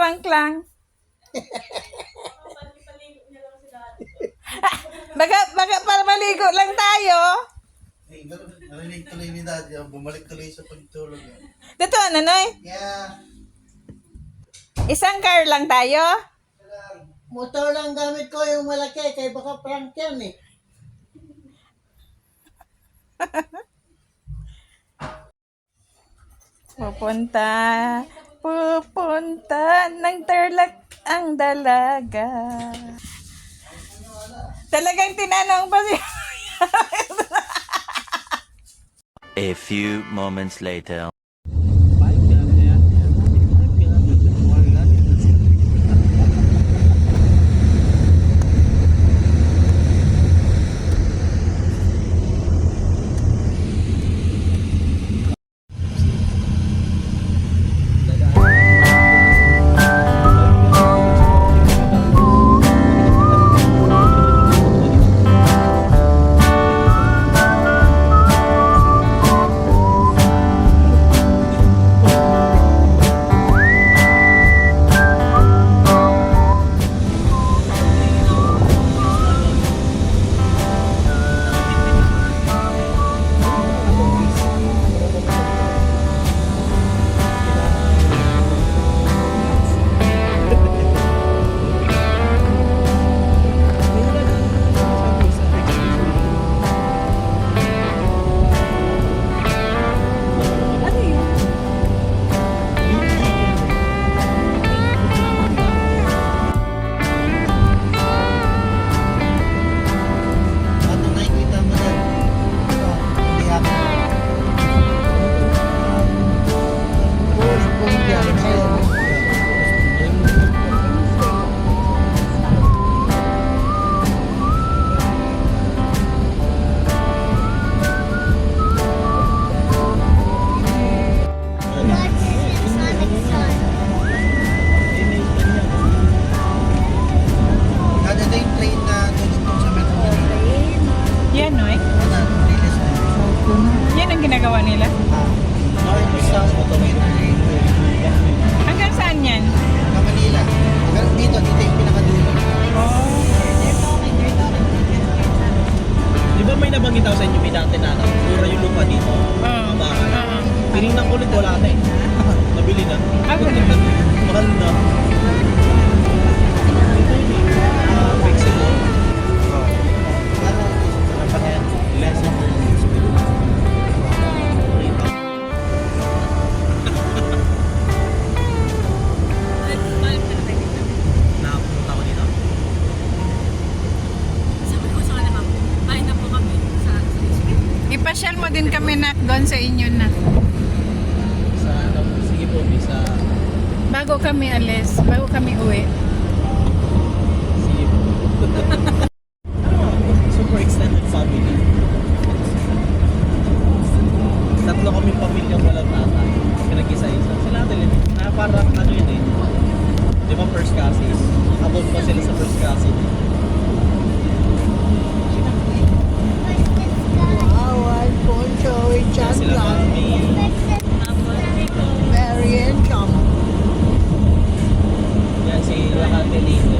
prank lang. Baka para maligo lang tayo. Eh, narinig tuloy ni Daddy, bumalik tuloy sa pagtulog. Dito, Nanoy. Yeah. Isang car lang tayo. Motor lang gamit ko yung malaki, kaya baka prank yan eh. Pupunta ng Tarlac ang dalaga. Talagang tinanong pa siya. A few moments later. Ano nakikita mo dyan? Hindi ako. Dad, ito yung train na tutugtog sa Metro Manila. Yan, Noy. Ano, release na. Yan ang ginagawa nila. North to South Automated Train. Hanggang saan yan? Sa Manila. Pero dito yung pinakadulo. Di ba may nabanggit ako sa inyo, may dati na mura yung lupa dito? Oo. Bahay. Oo. Tinignan ko ulit, wala na eh. Nabili na. Ah, ganun. Mahal na. Mexico. Ano pa yan? Less than Nakapunta ko dito. Sabi ko sa kanila, ma'am, kain na po kami sa Ipasyal mo din kami nak doon sa inyo na. Sa, sige po, sa Bago kami alis, bago kami uwi. sige po. Super extended family. Tatlo kami pamilya walang tatay. Pinag-isa-isa. Sila din. Parang ano yun eh. Di ba first cousins? Above pa sila sa first cousin. Awal, Poncho, Kaya sila Chandler, mami. Mary and Chum. Yan si Lakate Lito.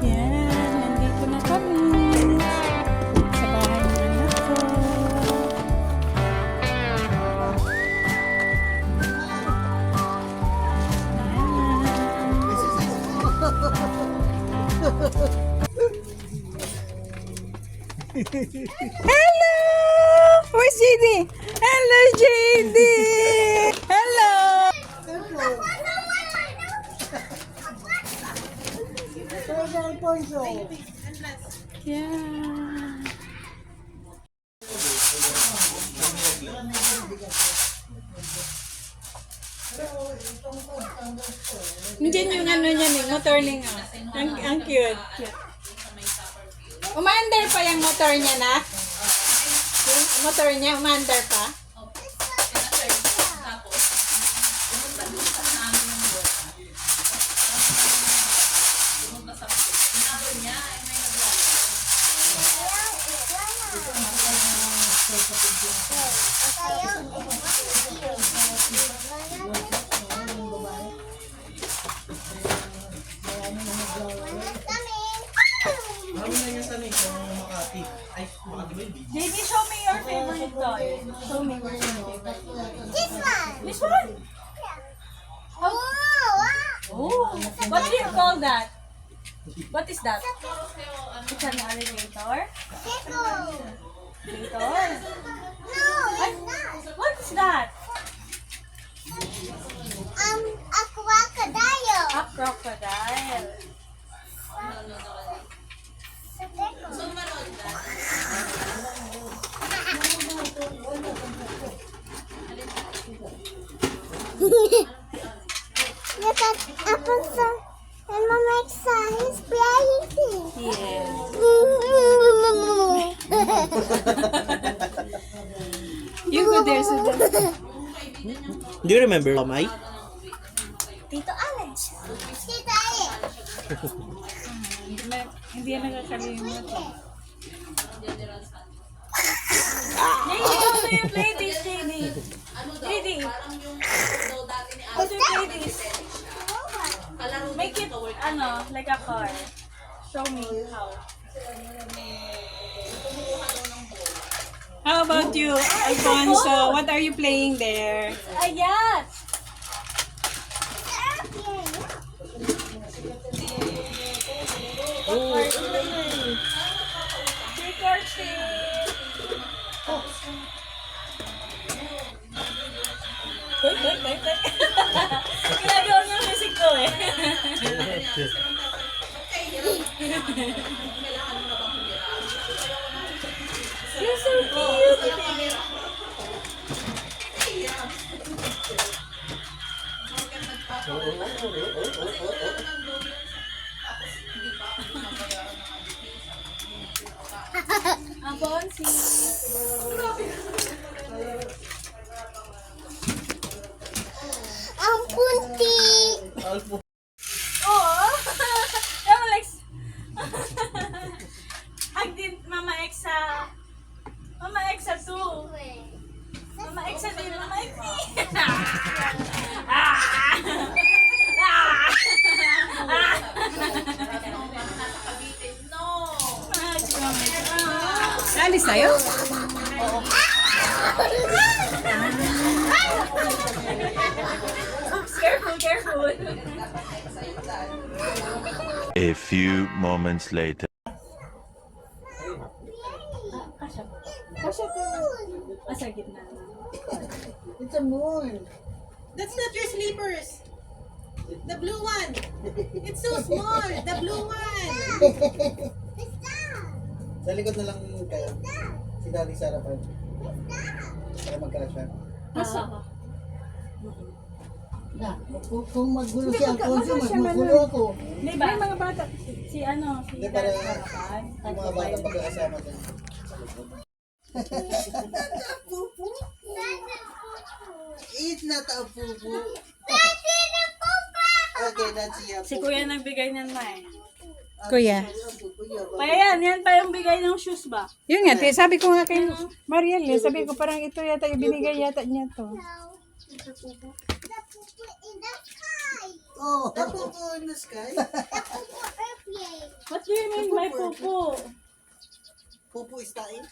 Yan, nandito na kami. Sa bahay ng anak ko. Hello! Where's JD? Hello, JD! Hello! Pwede Alfonso. Yeah. Nandiyan yung ano niya, motorling. Oh. Ang cute. Umaandar pa yung motor niya na? Yung motor niya, umaandar pa? Marami na yan sa ano kung Makati. Ay, Makati ba yun? JD, show me your favorite toy. Show me your favorite. This one? Oh, what do you call that? What is that? It's an alligator? Alligator? What is that? A crocodile. A crocodile. Look at Apple son. And Mama is playing thing. Yes. You go there, Sudan. Do you remember Lamay? Tito Alex. Tito Alex. Hindi yan nakakalimot. JD, how do you play this, JD? JD, how do you play this? Make it, like a car. Show me how. How about you, Alfonso? What are you playing there? A yacht. Trick or treat. Wait. Ginagawa niya yung music ko eh. You're so cute. Ang bonsi. Ang punti. Oo. Mama Lex. Agdin, Mama Exa. Mama Exa 2. Mama Exa din, Mama Exa. Alis tayo? Careful. A few moments later. Sa gitna. It's a moon. That's not your sleepers. The blue one. It's so small. The blue one. Sa likod na lang kayo. Si Daddy sa harapan. Para magkasya. Na, kung magulo si Alfonso, mas magulo ako. Di ba? Mga bata. Si Hindi, para yung mga bata pagkakasama din. It's not a poo-poo. Okay, that's it. Si Kuya nagbigay niyan na eh. Kuya. Kaya yan pa yung bigay ng shoes ba? Yun nga, sabi ko nga kay Mariel, sabi ko parang ito yata, ibinigay yata niya to. The poo in the sky. Oh, The popo in the sky. Airplane. What do you mean by pupo? Popo is taing.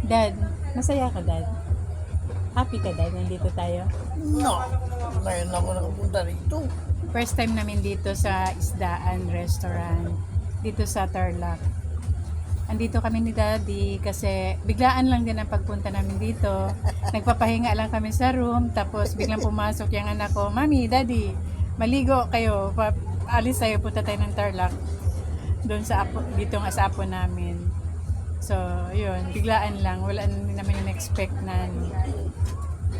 Dad, masaya ka, Dad? Happy ka, Dad? Nandito tayo? no. Ngayon ako nakapunta rito. First time namin dito sa Isdaan Restaurant, dito sa Tarlac. Andito kami ni Daddy kasi biglaan lang din ang pagpunta namin dito. Nagpapahinga lang kami sa room, tapos biglang pumasok yung anak ko, Mami, Daddy, maligo kayo, alis tayo, punta tayo ng Tarlac. Doon sa apo, dito nga sa apo namin. So, yun, biglaan lang. Wala naman in-expect na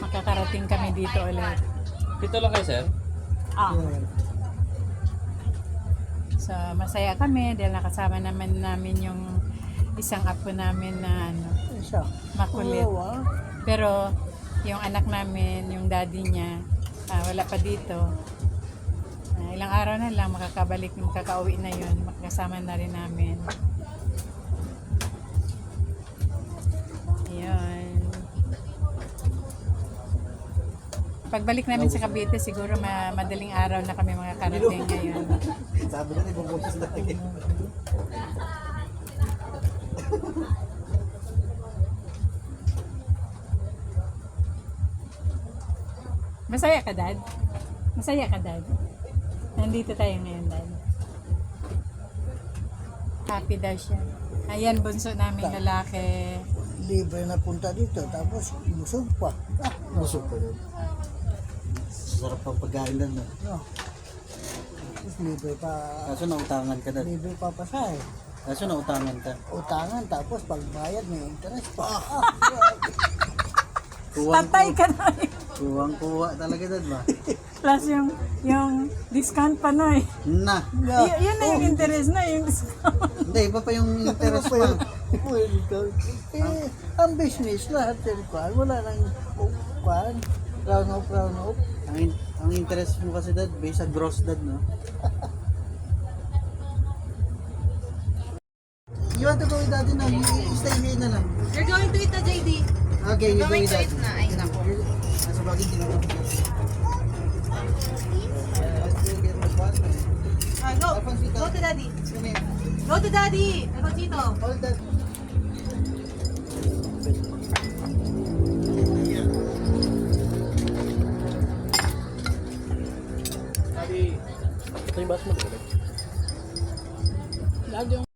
makakarating kami dito ulit. Dito lang kayo, sir? So, masaya kami dahil nakasama naman namin yung isang apo namin na Isa. makulit. Dalawa. Pero, yung anak namin, yung daddy niya, wala pa dito. Ilang araw na lang, makakauwi na yun. Makakasama na rin namin. Yun. Pagbalik namin sa Cavite, siguro madaling araw na kami makakarating ngayon. Sabi na, ibubukos na lagi. Masaya ka, Dad? Masaya ka, Dad? Nandito tayo ngayon, Dad. Happy daw siya. Ayan, bunso namin lalaki. Libre na punta dito, tapos busog pa. Busog pa yun. Sarap ang pagkain lang, no? No. Tapos libre pa. Kaso nautangan ka na. Libre pa pasahe. Kaso nautangan ka. Utangan, tapos pagbayad may interest pa. Tatay ka na. Kuwang-kuwa talaga doon ba? Plus yung discount pa na eh. Na. Yun na yung interest na, yung discount. Hindi, iba pa yung interest pa. Ang business lahat yan kwan. Wala nang kwan. Round up. Ang interest mo kasi dad, based sa gross dad, no? You want to go with daddy now? You stay here na lang. You're going to eat the JD. Okay, you go Going with to daddy. eat na. Ay, nako. Nasa bagay, tinawag ko. Go. Go to daddy. Go to daddy. Go, Chito. All that. Daddy. yung bus mo, diba? Lagi yung